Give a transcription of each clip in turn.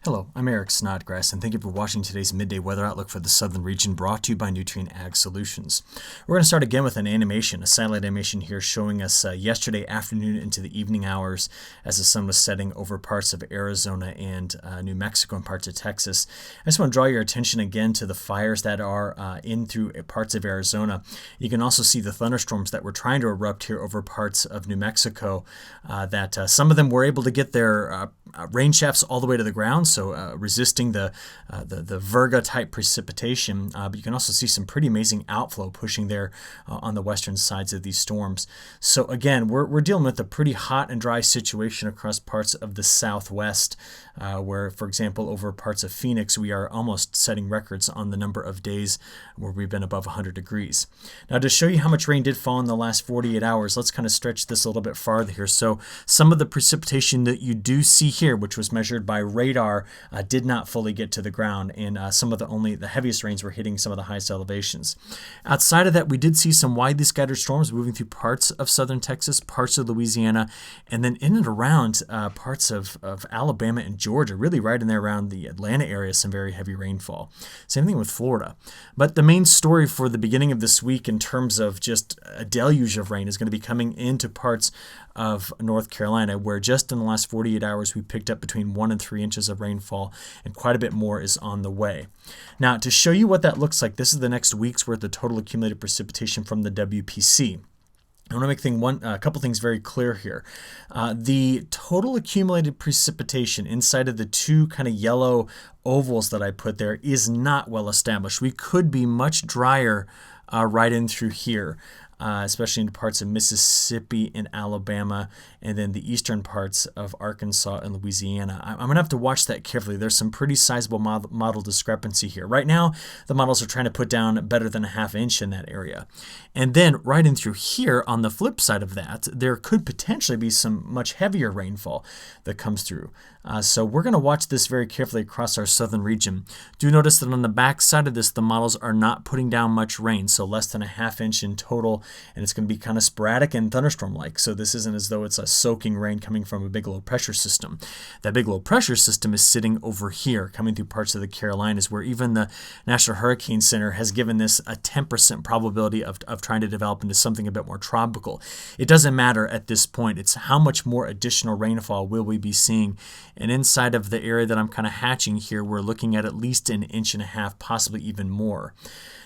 Hello, I'm Eric Snodgrass, and thank you for watching today's midday weather outlook for the southern region brought to you by Nutrien Ag Solutions. We're going to start again with an animation, a satellite animation here showing us yesterday afternoon into the evening hours as the sun was setting over parts of Arizona and New Mexico and parts of Texas. I just want to draw your attention again to the fires that are in through parts of Arizona. You can also see the thunderstorms that were trying to erupt here over parts of New Mexico, that some of them were able to get their rain shafts all the way to the ground, so resisting the virga type precipitation, but you can also see some pretty amazing outflow pushing there on the western sides of these storms. So again, we're dealing with a pretty hot and dry situation across parts of the southwest, where, for example, over parts of Phoenix, we are almost setting records on the number of days where we've been above 100 degrees. Now, to show you how much rain did fall in the last 48 hours, let's kind of stretch this a little bit farther here. So some of the precipitation that you do see here, which was measured by radar, did not fully get to the ground, and some of the heaviest rains were hitting some of the highest elevations. Outside of that, we did see some widely scattered storms moving through parts of southern Texas, parts of Louisiana, and then in and around parts of Alabama and Georgia, really right in there around the Atlanta area, some very heavy rainfall. Same thing with Florida. But the main story for the beginning of this week in terms of just a deluge of rain is going to be coming into parts of North Carolina, where just in the last 48 hours we picked up between 1 and 3 inches of rainfall, and quite a bit more is on the way. Now, to show you what that looks like, this is the next week's worth of total accumulated precipitation from the WPC. I want to make a couple things very clear here. The total accumulated precipitation inside of the two kind of yellow ovals that I put there is not well established. We could be much drier right in through here. Especially in parts of Mississippi and Alabama, and then the eastern parts of Arkansas and Louisiana. I'm going to have to watch that carefully. There's some pretty sizable model discrepancy here. Right now, the models are trying to put down better than a ½ inch in that area. And then right in through here, on the flip side of that, there could potentially be some much heavier rainfall that comes through. So we're going to watch this very carefully across our southern region. Do notice that on the back side of this, the models are not putting down much rain, so less than a ½ inch in total, and it's going to be kind of sporadic and thunderstorm-like. So this isn't as though it's a soaking rain coming from a big low pressure system. That big low pressure system is sitting over here, coming through parts of the Carolinas, where even the National Hurricane Center has given this a 10% probability of trying to develop into something a bit more tropical. It doesn't matter at this point. It's how much more additional rainfall will we be seeing. And inside of the area that I'm kind of hatching here, we're looking at least 1.5 inches, possibly even more.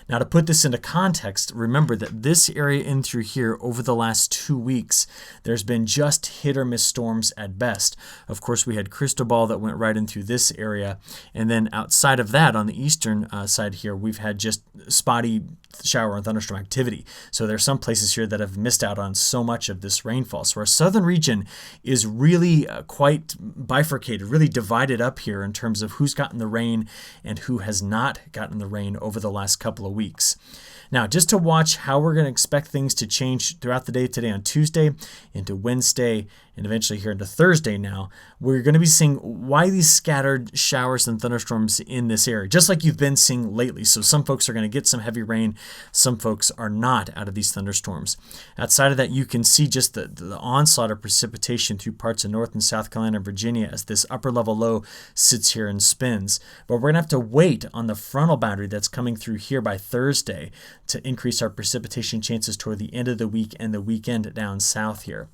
Now, to put this into context, remember that this area in through here over the last 2 weeks, there's been just hit or miss storms at best. Of course, we had Cristobal that went right in through this area. And then outside of that, on the eastern side here, we've had just spotty shower and thunderstorm activity. So there are some places here that have missed out on so much of this rainfall. So our southern region is really quite bifurcated, really divided up here in terms of who's gotten the rain and who has not gotten the rain over the last couple of weeks. Now, just to watch how we're going to expect things to change throughout the day today on Tuesday, into Wednesday, and eventually here into Thursday now, we're going to be seeing widely scattered showers and thunderstorms in this area, just like you've been seeing lately. So some folks are going to get some heavy rain, some folks are not out of these thunderstorms. Outside of that, you can see just the onslaught of precipitation through parts of North and South Carolina and Virginia as this upper level low sits here and spins. But we're going to have to wait on the frontal boundary that's coming through here by Thursday to increase our precipitation chances toward the end of the week and the weekend down south here.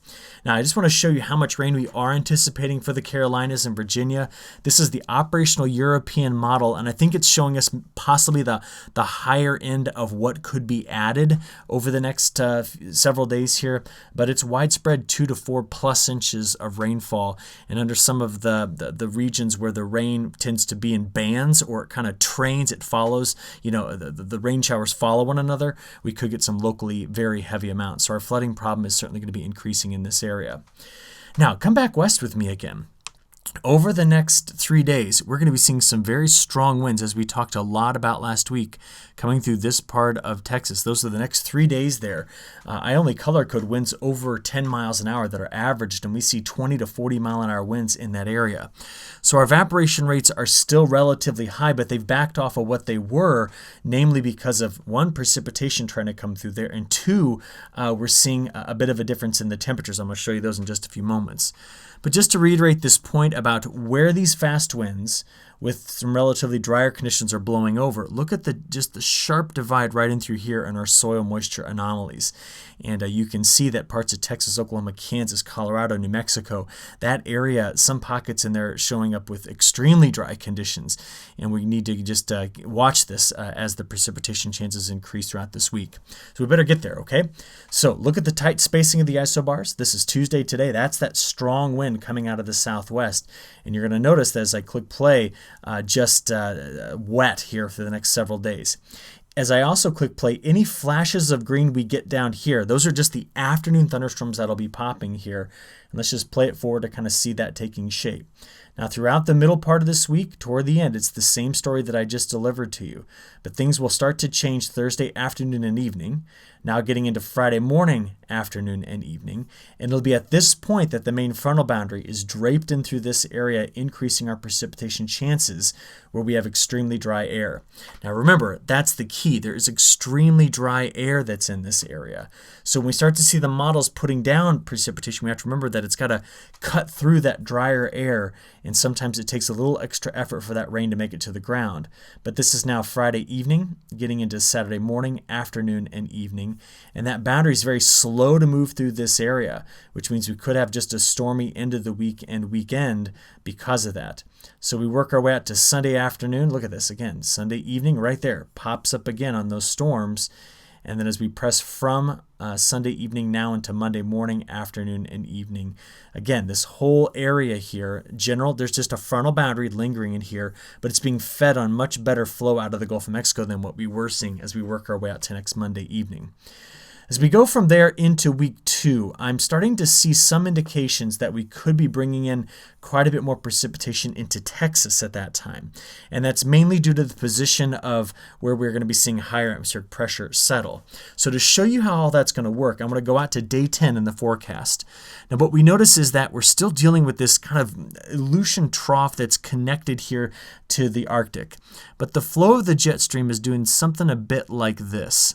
Now, I just want to show you how much rain we are anticipating for the Carolinas and Virginia. This is the operational European model, and I think it's showing us possibly the higher end of what could be added over the next several days here, but it's widespread 2 to 4 plus inches of rainfall, and under some of the regions where the rain tends to be in bands or it kind of trains, it follows, the rain showers follow one another, we could get some locally very heavy amounts. So our flooding problem is certainly going to be increasing in this area. Now, come back west with me again. Over the next 3 days, we're going to be seeing some very strong winds, as we talked a lot about last week, coming through this part of Texas. Those are the next 3 days there. I only color code winds over 10 miles an hour that are averaged, and we see 20 to 40 mile an hour winds in that area. So our evaporation rates are still relatively high, but they've backed off of what they were, namely because of, one, precipitation trying to come through there, and two, we're seeing a bit of a difference in the temperatures. I'm going to show you those in just a few moments. But just to reiterate this point point about where these fast winds with some relatively drier conditions are blowing over. Look at just the sharp divide right in through here in our soil moisture anomalies. And you can see that parts of Texas, Oklahoma, Kansas, Colorado, New Mexico, that area, some pockets in there showing up with extremely dry conditions. And we need to just watch this as the precipitation chances increase throughout this week. So we better get there, okay? So look at the tight spacing of the isobars. This is Tuesday today. That's that strong wind coming out of the southwest. And you're going to notice that as I click play, just wet here for the next several days. As I also click play, any flashes of green we get down here, those are just the afternoon thunderstorms that'll be popping here. And let's just play it forward to kind of see that taking shape. Now, throughout the middle part of this week, toward the end, it's the same story that I just delivered to you. But things will start to change Thursday afternoon and evening, now getting into Friday morning, afternoon, and evening. And it'll be at this point that the main frontal boundary is draped in through this area, increasing our precipitation chances where we have extremely dry air. Now, remember, that's the key. There is extremely dry air that's in this area. So when we start to see the models putting down precipitation, we have to remember that it's got to cut through that drier air, and sometimes it takes a little extra effort for that rain to make it to the ground. But this is now Friday evening, getting into Saturday morning, afternoon, and evening. And that boundary is very slow to move through this area, which means we could have just a stormy end of the week and weekend because of that. So we work our way out to Sunday afternoon. Look at this again. Sunday evening right there pops up again on those storms. And then as we press from Sunday evening now into Monday morning, afternoon, and evening, again, this whole area here, there's just a frontal boundary lingering in here, but it's being fed on much better flow out of the Gulf of Mexico than what we were seeing as we work our way out to next Monday evening. As we go from there into week 2, I'm starting to see some indications that we could be bringing in quite a bit more precipitation into Texas at that time. And that's mainly due to the position of where we're going to be seeing higher atmospheric pressure settle. So to show you how all that's going to work, I'm going to go out to day 10 in the forecast. Now what we notice is that we're still dealing with this kind of Aleutian trough that's connected here to the Arctic. But the flow of the jet stream is doing something a bit like this.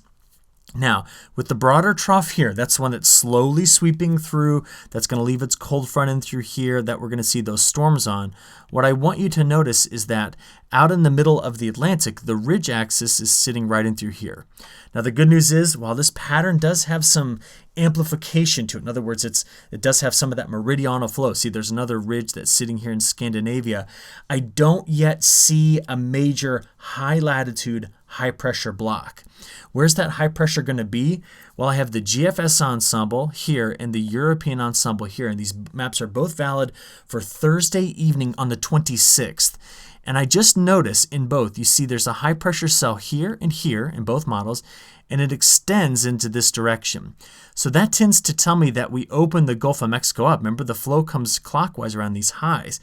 Now, with the broader trough here, that's the one that's slowly sweeping through, that's going to leave its cold front in through here, that we're going to see those storms on. What I want you to notice is that out in the middle of the Atlantic, the ridge axis is sitting right in through here. Now, the good news is, while this pattern does have some amplification to it, in other words, it does have some of that meridional flow. See, there's another ridge that's sitting here in Scandinavia. I don't yet see a major high latitude, high pressure block. Where's that high pressure going to be? Well, I have the GFS ensemble here and the European ensemble here, and these maps are both valid for Thursday evening on the 26th. And I just noticed in both, you see there's a high pressure cell here in both models, and it extends into this direction. So that tends to tell me that we open the Gulf of Mexico up. Remember, the flow comes clockwise around these highs.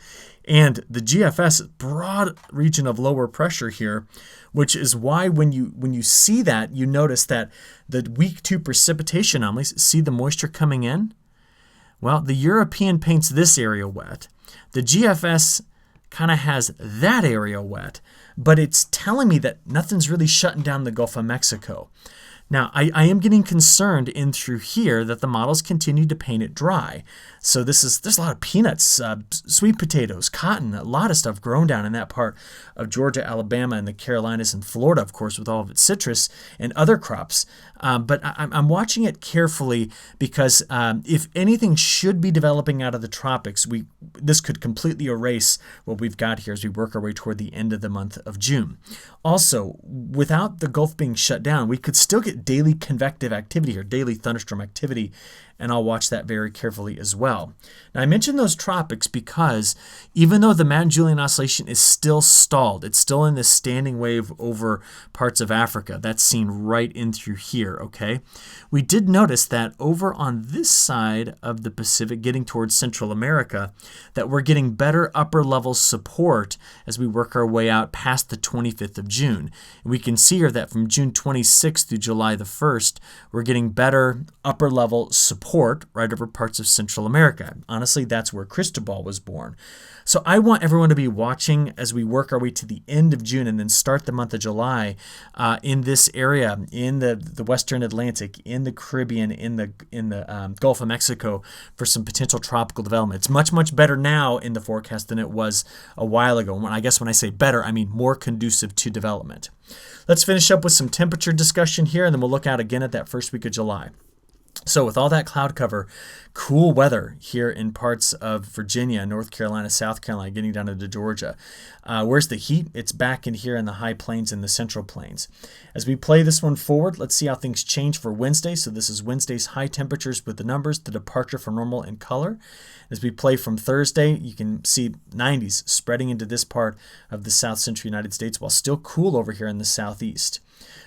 And the GFS, broad region of lower pressure here, which is why when you see that, you notice that the week 2 precipitation anomalies, see the moisture coming in? Well, the European paints this area wet. The GFS kind of has that area wet, but it's telling me that nothing's really shutting down the Gulf of Mexico. Now, I am getting concerned in through here that the models continue to paint it dry. So there's a lot of peanuts, sweet potatoes, cotton, a lot of stuff grown down in that part of Georgia, Alabama, and the Carolinas, and Florida, of course, with all of its citrus and other crops. But I'm watching it carefully because if anything should be developing out of the tropics, this could completely erase what we've got here as we work our way toward the end of the month of June. Also, without the Gulf being shut down, we could still get daily convective activity or daily thunderstorm activity, and I'll watch that very carefully as well. Now, I mentioned those tropics because even though the Madden-Julian Oscillation is still stalled, it's still in this standing wave over parts of Africa. That's seen right in through here, okay? We did notice that over on this side of the Pacific, getting towards Central America, that we're getting better upper level support as we work our way out past the 25th of June. And we can see here that from June 26th through July July the 1st, we're getting better upper level support right over parts of Central America. Honestly, that's where Cristobal was born. So I want everyone to be watching as we work our way to the end of June and then start the month of July in this area, in the Western Atlantic, in the Caribbean, in the Gulf of Mexico for some potential tropical development. It's much, much better now in the forecast than it was a while ago. I guess when I say better, I mean more conducive to development. Let's finish up with some temperature discussion here, and then we'll look out again at that first week of July. So with all that cloud cover, cool weather here in parts of Virginia, North Carolina, South Carolina, getting down into Georgia. Where's the heat? It's back in here in the high plains and the central plains. As we play this one forward, let's see how things change for Wednesday. So this is Wednesday's high temperatures with the numbers, the departure from normal in color. As we play from Thursday, you can see 90s spreading into this part of the south central United States while still cool over here in the southeast.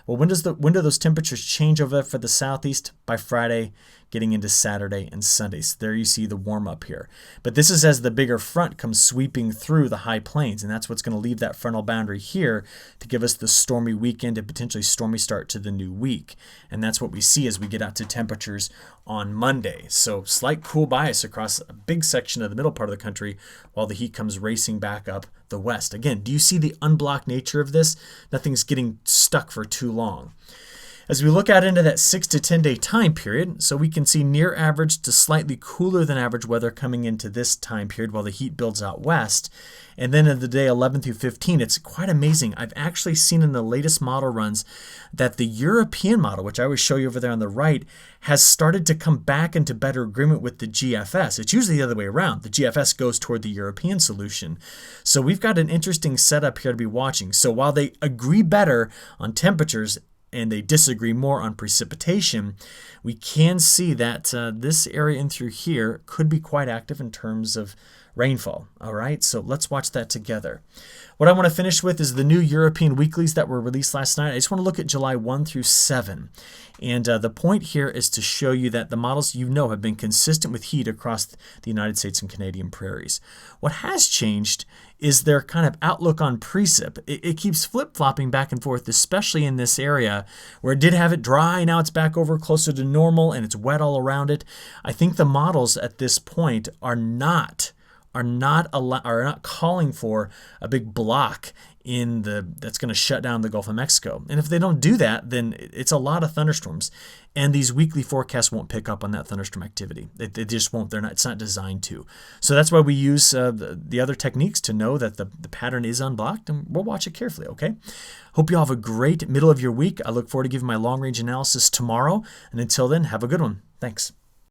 Well, when do those temperatures change over for the southeast? By Friday, getting into Saturday and Sunday. So there you see the warm up here. But this is as the bigger front comes sweeping through the high plains, and that's what's going to leave that frontal boundary here to give us the stormy weekend and potentially stormy start to the new week. And that's what we see as we get out to temperatures on Monday. So slight cool bias across a big section of the middle part of the country while the heat comes racing back up the west. Again, do you see the unblocked nature of this? Nothing's getting stuck for too long. As we look out into that 6 to 10 day time period, so we can see near average to slightly cooler than average weather coming into this time period while the heat builds out west. And then in the day 11 through 15, it's quite amazing. I've actually seen in the latest model runs that the European model, which I always show you over there on the right, has started to come back into better agreement with the GFS. It's usually the other way around. The GFS goes toward the European solution. So we've got an interesting setup here to be watching. So while they agree better on temperatures, and they disagree more on precipitation, we can see that this area in through here could be quite active in terms of rainfall. All right, so let's watch that together. What I want to finish with is the new European weeklies that were released last night. I just want to look at July 1 through 7. And the point here is to show you that the models have been consistent with heat across the United States and Canadian prairies. What has changed is their kind of outlook on precip. It keeps flip-flopping back and forth, especially in this area where it did have it dry. Now it's back over closer to normal and it's wet all around it. I think the models at this point are not calling for a big block that's going to shut down the Gulf of Mexico. And if they don't do that, then it's a lot of thunderstorms. And these weekly forecasts won't pick up on that thunderstorm activity. They just won't. It's not designed to. So that's why we use the other techniques to know that the pattern is unblocked, and we'll watch it carefully, okay? Hope you all have a great middle of your week. I look forward to giving my long-range analysis tomorrow. And until then, have a good one. Thanks.